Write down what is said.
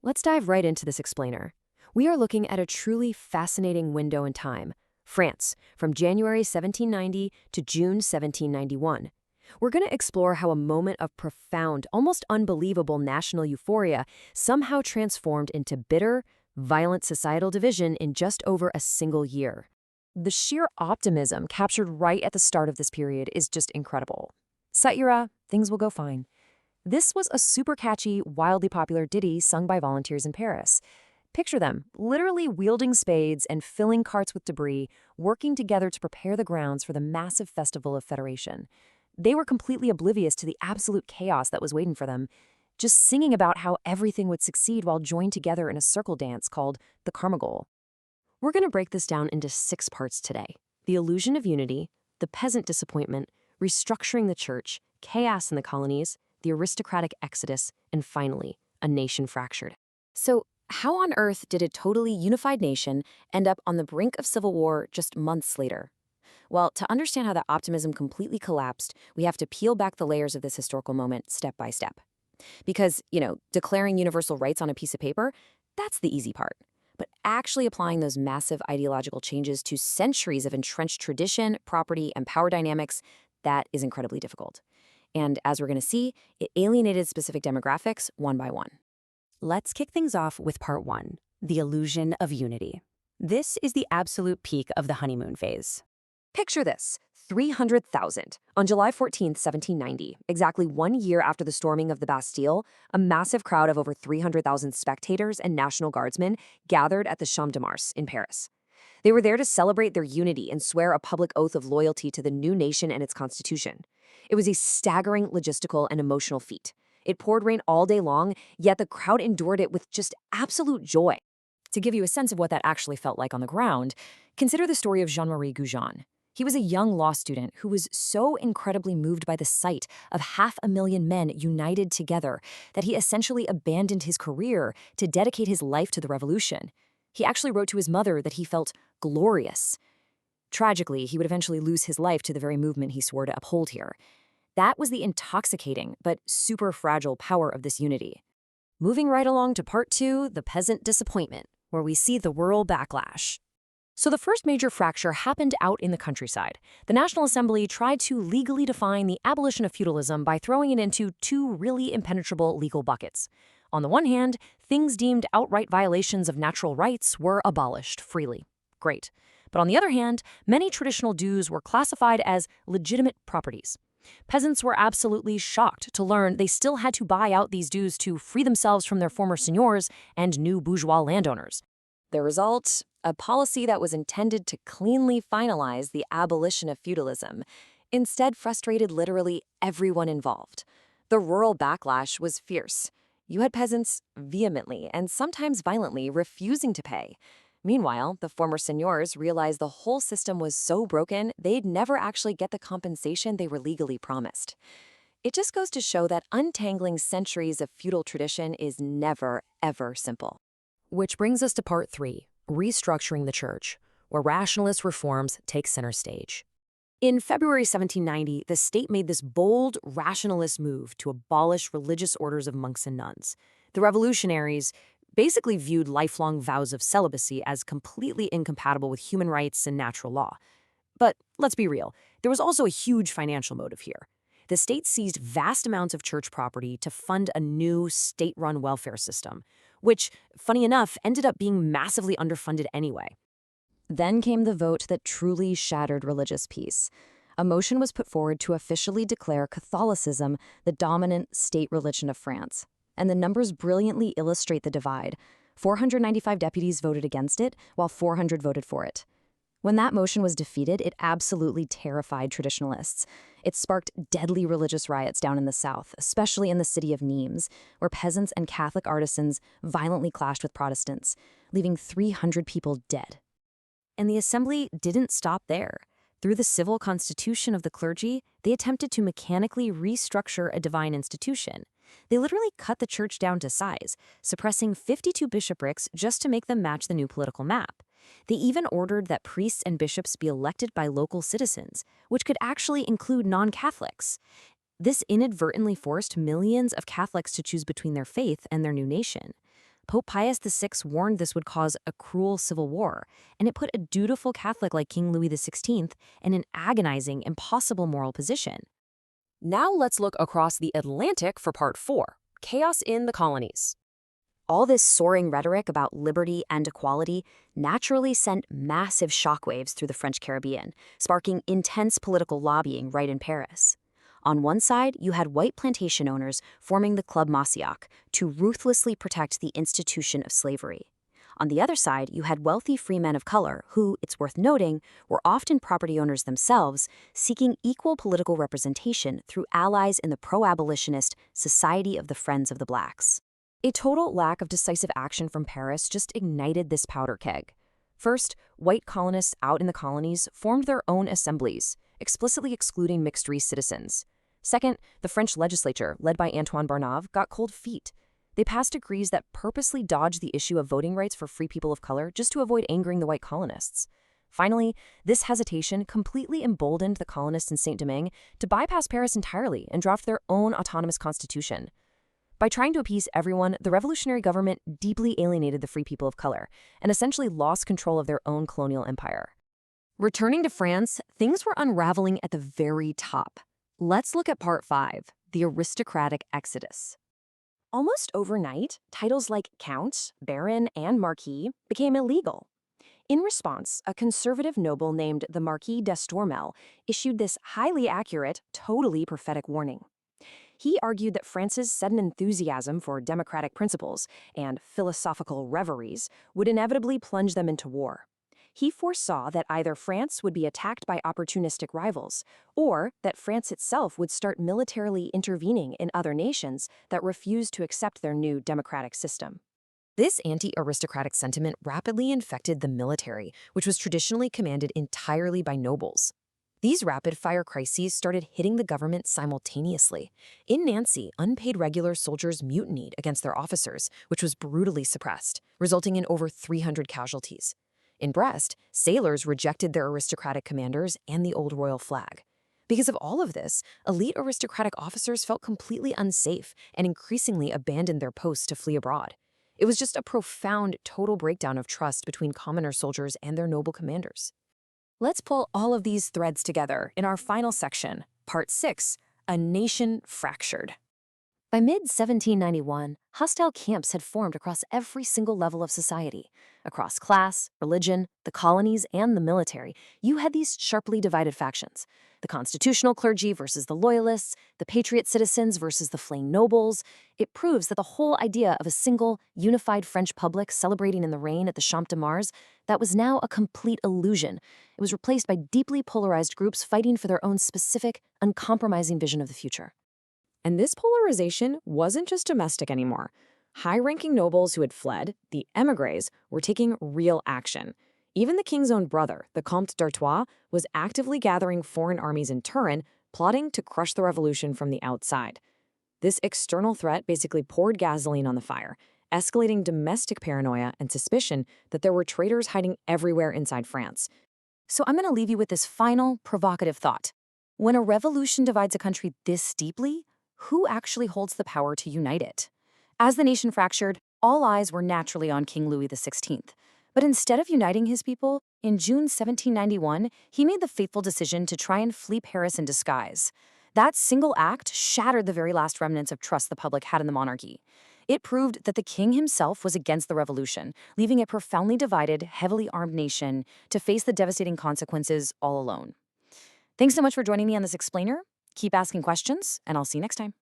Let's dive right into this explainer. We are looking at a truly fascinating window in time. France, from January 1790 to June 1791. We're going to explore how a moment of profound, almost unbelievable national euphoria somehow transformed into bitter, violent societal division in just over a single year. The sheer optimism captured right at the start of this period is just incredible. Satyra, things will go fine. This was a super catchy, wildly popular ditty sung by volunteers in Paris. Picture them, literally wielding spades and filling carts with debris, working together to prepare the grounds for the massive festival of Federation. They were completely oblivious to the absolute chaos that was waiting for them, just singing about how everything would succeed while joined together in a circle dance called the Carmagnole. We're going to break this down into 6 parts today: the illusion of unity, the peasant disappointment, restructuring the church, chaos in the colonies, the aristocratic exodus, and finally, a nation fractured. So, how on earth did a totally unified nation end up on the brink of civil war just months later? Well, to understand how that optimism completely collapsed, we have to peel back the layers of this historical moment step by step. Because, declaring universal rights on a piece of paper, that's the easy part. But actually applying those massive ideological changes to centuries of entrenched tradition, property, and power dynamics, that is incredibly difficult. And as we're going to see, it alienated specific demographics one by one. Let's kick things off with part 1, the illusion of unity. This is the absolute peak of the honeymoon phase. Picture this: 300,000. On July 14th, 1790, exactly 1 year after the storming of the Bastille, a massive crowd of over 300,000 spectators and National Guardsmen gathered at the Champ de Mars in Paris. They were there to celebrate their unity and swear a public oath of loyalty to the new nation and its constitution. It was a staggering logistical and emotional feat. It poured rain all day long, yet the crowd endured it with just absolute joy. To give you a sense of what that actually felt like on the ground, consider the story of Jean-Marie Goujon. He was a young law student who was so incredibly moved by the sight of 500,000 men united together that he essentially abandoned his career to dedicate his life to the revolution. He actually wrote to his mother that he felt glorious. Tragically, he would eventually lose his life to the very movement he swore to uphold here. That was the intoxicating but super fragile power of this unity. Moving right along to part 2, the peasant disappointment, where we see the rural backlash. So the first major fracture happened out in the countryside. The National Assembly tried to legally define the abolition of feudalism by throwing it into 2 really impenetrable legal buckets. On the one hand, things deemed outright violations of natural rights were abolished freely. Great. But on the other hand, many traditional dues were classified as legitimate properties. Peasants were absolutely shocked to learn they still had to buy out these dues to free themselves from their former seigneurs and new bourgeois landowners. The result? A policy that was intended to cleanly finalize the abolition of feudalism, instead frustrated literally everyone involved. The rural backlash was fierce. You had peasants vehemently and sometimes violently refusing to pay. Meanwhile, the former seigneurs realized the whole system was so broken they'd never actually get the compensation they were legally promised. It just goes to show that untangling centuries of feudal tradition is never, ever simple. Which brings us to part 3, restructuring the church, where rationalist reforms take center stage. In February 1790, the state made this bold, rationalist move to abolish religious orders of monks and nuns. The revolutionaries basically viewed lifelong vows of celibacy as completely incompatible with human rights and natural law. But let's be real, there was also a huge financial motive here. The state seized vast amounts of church property to fund a new state-run welfare system, which, funny enough, ended up being massively underfunded anyway. Then came the vote that truly shattered religious peace. A motion was put forward to officially declare Catholicism the dominant state religion of France. And the numbers brilliantly illustrate the divide. 495 deputies voted against it, while 400 voted for it. When that motion was defeated, it absolutely terrified traditionalists. It sparked deadly religious riots down in the south, especially in the city of Nimes, where peasants and Catholic artisans violently clashed with Protestants, leaving 300 people dead. And the assembly didn't stop there. Through the civil constitution of the clergy, they attempted to mechanically restructure a divine institution. They literally cut the church down to size, suppressing 52 bishoprics just to make them match the new political map. They even ordered that priests and bishops be elected by local citizens, which could actually include non-Catholics. This inadvertently forced millions of Catholics to choose between their faith and their new nation. Pope Pius VI warned this would cause a cruel civil war, and it put a dutiful Catholic like King Louis XVI in an agonizing, impossible moral position. Now let's look across the Atlantic for part 4, Chaos in the Colonies. All this soaring rhetoric about liberty and equality naturally sent massive shockwaves through the French Caribbean, sparking intense political lobbying right in Paris. On one side, you had white plantation owners forming the Club Massiac to ruthlessly protect the institution of slavery. On the other side, you had wealthy free men of color who, it's worth noting, were often property owners themselves, seeking equal political representation through allies in the pro-abolitionist Society of the Friends of the Blacks. A total lack of decisive action from Paris just ignited this powder keg. First, white colonists out in the colonies formed their own assemblies, explicitly excluding mixed-race citizens. Second, the French legislature, led by Antoine Barnave, got cold feet. They passed decrees that purposely dodged the issue of voting rights for free people of color just to avoid angering the white colonists. Finally, this hesitation completely emboldened the colonists in Saint-Domingue to bypass Paris entirely and draft their own autonomous constitution. By trying to appease everyone, the revolutionary government deeply alienated the free people of color and essentially lost control of their own colonial empire. Returning to France, things were unraveling at the very top. Let's look at part 5, the aristocratic exodus. Almost overnight, titles like Count, Baron, and Marquis became illegal. In response, a conservative noble named the Marquis d'Estormel issued this highly accurate, totally prophetic warning. He argued that France's sudden enthusiasm for democratic principles and philosophical reveries would inevitably plunge them into war. He foresaw that either France would be attacked by opportunistic rivals, or that France itself would start militarily intervening in other nations that refused to accept their new democratic system. This anti-aristocratic sentiment rapidly infected the military, which was traditionally commanded entirely by nobles. These rapid-fire crises started hitting the government simultaneously. In Nancy, unpaid regular soldiers mutinied against their officers, which was brutally suppressed, resulting in over 300 casualties. In Brest, sailors rejected their aristocratic commanders and the old royal flag. Because of all of this, elite aristocratic officers felt completely unsafe and increasingly abandoned their posts to flee abroad. It was just a profound, total breakdown of trust between commoner soldiers and their noble commanders. Let's pull all of these threads together in our final section, Part 6, A Nation Fractured. By mid-1791, hostile camps had formed across every single level of society. Across class, religion, the colonies, and the military, you had these sharply divided factions. The constitutional clergy versus the loyalists, the patriot citizens versus the flaying nobles. It proves that the whole idea of a single, unified French public celebrating in the rain at the Champ de Mars, that was now a complete illusion. It was replaced by deeply polarized groups fighting for their own specific, uncompromising vision of the future. And this polarization wasn't just domestic anymore. High-ranking nobles who had fled, the émigrés, were taking real action. Even the king's own brother, the Comte d'Artois, was actively gathering foreign armies in Turin, plotting to crush the revolution from the outside. This external threat basically poured gasoline on the fire, escalating domestic paranoia and suspicion that there were traitors hiding everywhere inside France. So I'm going to leave you with this final, provocative thought. When a revolution divides a country this deeply, who actually holds the power to unite it? As the nation fractured, all eyes were naturally on King Louis XVI. But instead of uniting his people, in June 1791, he made the fateful decision to try and flee Paris in disguise. That single act shattered the very last remnants of trust the public had in the monarchy. It proved that the king himself was against the revolution, leaving a profoundly divided, heavily armed nation to face the devastating consequences all alone. Thanks so much for joining me on this explainer. Keep asking questions, and I'll see you next time.